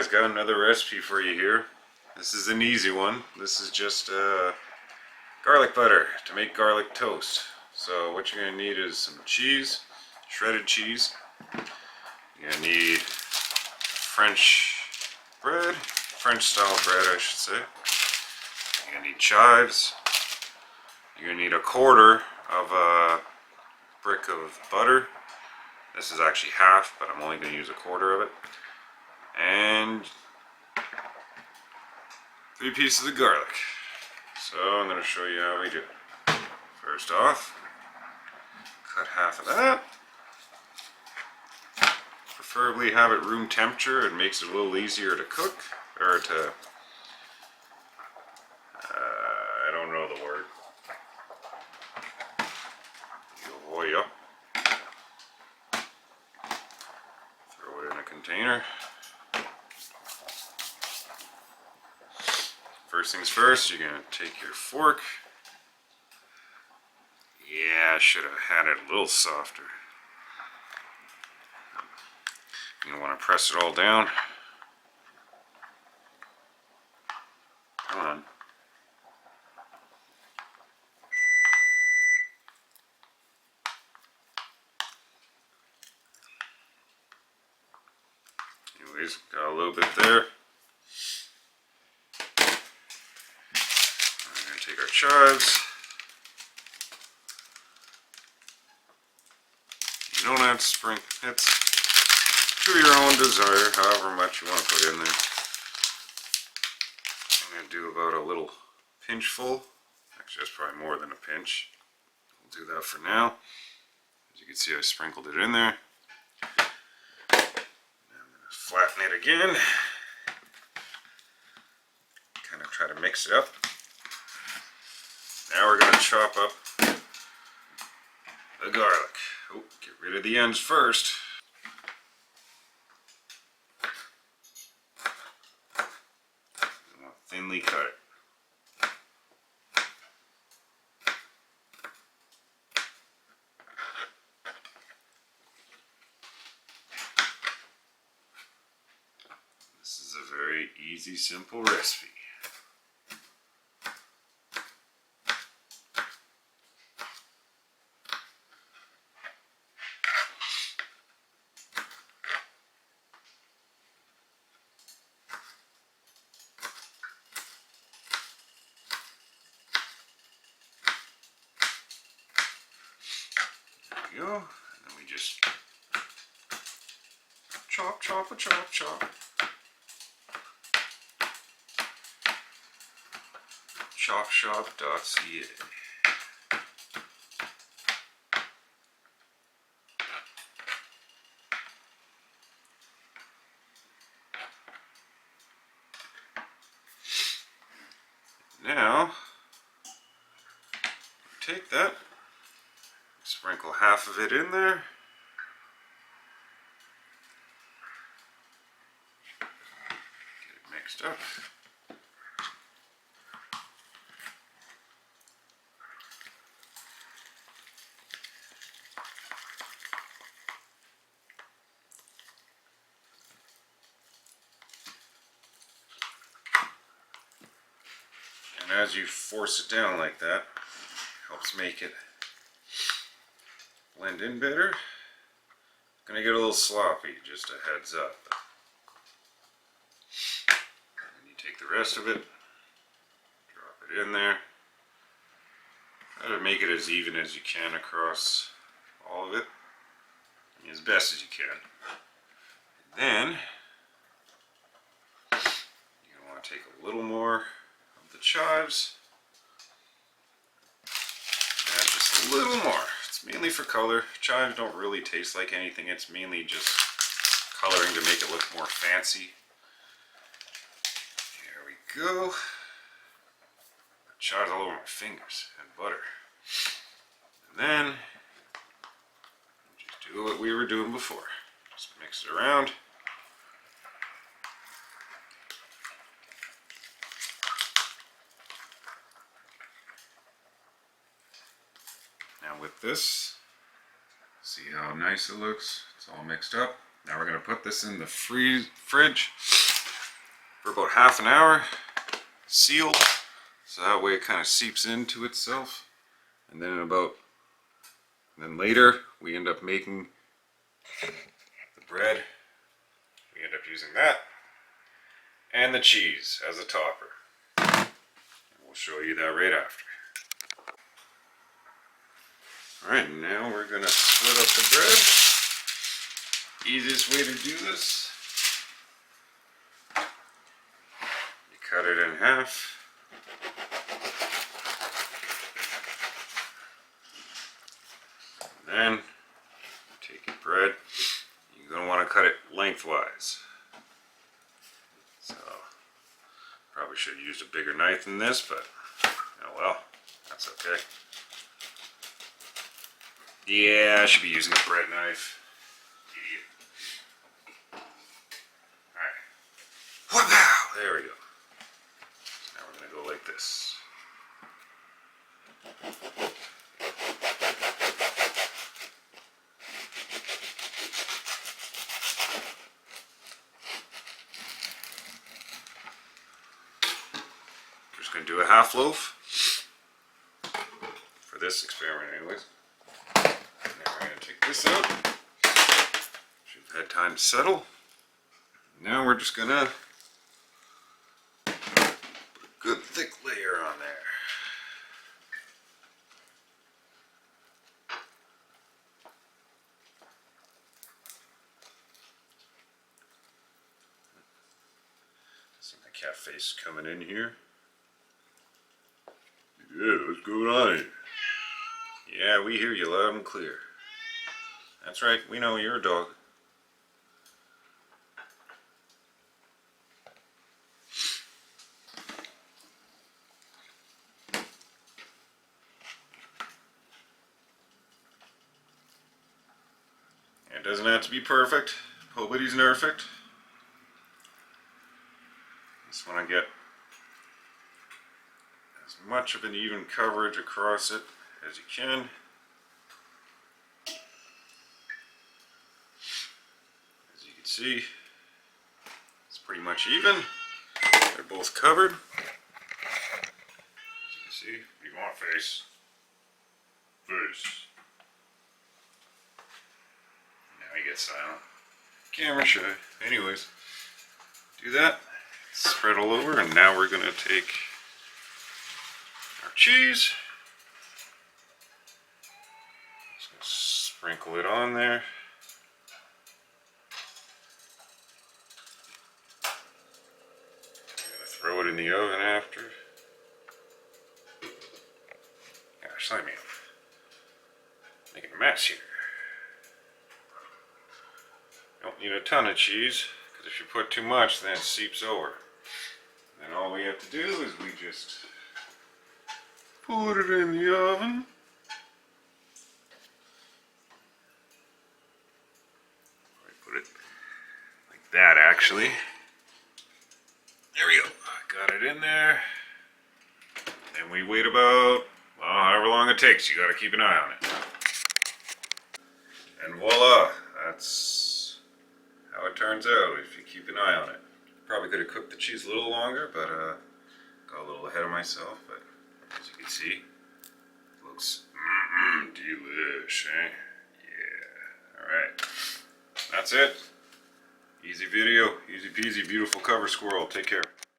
guys, got another recipe for you here. This is an easy one. This is just garlic butter to make garlic toast. So what you're going to need is some cheese, shredded cheese. You're going to need French bread, French style bread I should say. You're going to need chives. You're going to need a quarter of a brick of butter. This is actually half, but I'm only going to use a quarter of it. And 3 pieces of garlic. So I'm going to show you how we do it. First off, cut half of that. Preferably have it room temperature. It makes it a little easier to cook, or to, I don't know the word. Throw it in a container. First things first, you're going to take your fork. Yeah, I should have had it a little softer. You want to press it all down. Come on. Anyways, got a little bit there. We're going to take our chives. You don't have to sprinkle. It's to your own desire, however much you want to put in there. I'm going to do about a little pinch full. Actually, that's probably more than a pinch. We'll do that for now. As you can see, I sprinkled it in there. Now I'm going to flatten it again. Kind of try to mix it up. Now we're going to chop up the garlic. Oh, get rid of the ends first. Thinly cut it. This is a very easy, simple recipe. Go, and then we just chop, chop, chop, chop. Chopshop.ca. Now, take that. Sprinkle half of it in there. Get it mixed up. And as you force it down like that, helps make it blend in better. Gonna get a little sloppy, just a heads up. And you take the rest of it, drop it in there. Try to make it as even as you can across all of it, as best as you can. And then you're gonna want to take a little more of the chives. Add just a little more. Mainly for color. Chives don't really taste like anything. It's mainly just coloring to make it look more fancy. Here we go. Chives all over my fingers and butter. And then just do what we were doing before. Just mix it around. Now with this, see how nice it looks? It's all mixed up. Now we're going to put this in the fridge for about half an hour, sealed, so that way it kind of seeps into itself. And then later we end up making the bread. We end up using that and the cheese as a topper. And we'll show you that right after. Alright, now we're going to split up the bread. Easiest way to do this, you cut it in half. And then take your bread. You're going to want to cut it lengthwise. So, probably should have used a bigger knife than this, but oh well, that's okay. Yeah, I should be using a bread knife. Idiot. Alright. Whoop-pow! There we go. Now we're going to go like this. Just going to do a half loaf for this experiment anyways. Now we're going to take this out. Should have had time to settle. Now we're just going to put a good thick layer on there. See my cat face coming in here. Yeah, what's going on here? Yeah, we hear you loud and clear. That's right, we know you're a dog. It doesn't have to be perfect. Nobody's perfect. Just want to get as much of an even coverage across it as you can. As you can see, it's pretty much even. They're both covered. As you can see, you want face. Face. Now he gets silent. Camera shy. Anyways, do that. Spread all over, and now we're going to take our cheese. Just going to sprinkle it on there. I'm going to throw it in the oven after. Gosh, let me making a mess here. Don't need a ton of cheese, because if you put too much, then it seeps over. Then all we have to do is we just put it in the oven. I put it like that, actually. There we go. Got it in there. And we wait about, well, however long it takes. You got to keep an eye on it. And voila, that's how it turns out if you keep an eye on it. Probably could have cooked the cheese a little longer, but got a little ahead of myself. But as you can see, it looks delish, eh? Yeah. Alright. That's it. Easy video, easy peasy, beautiful cover squirrel. Take care.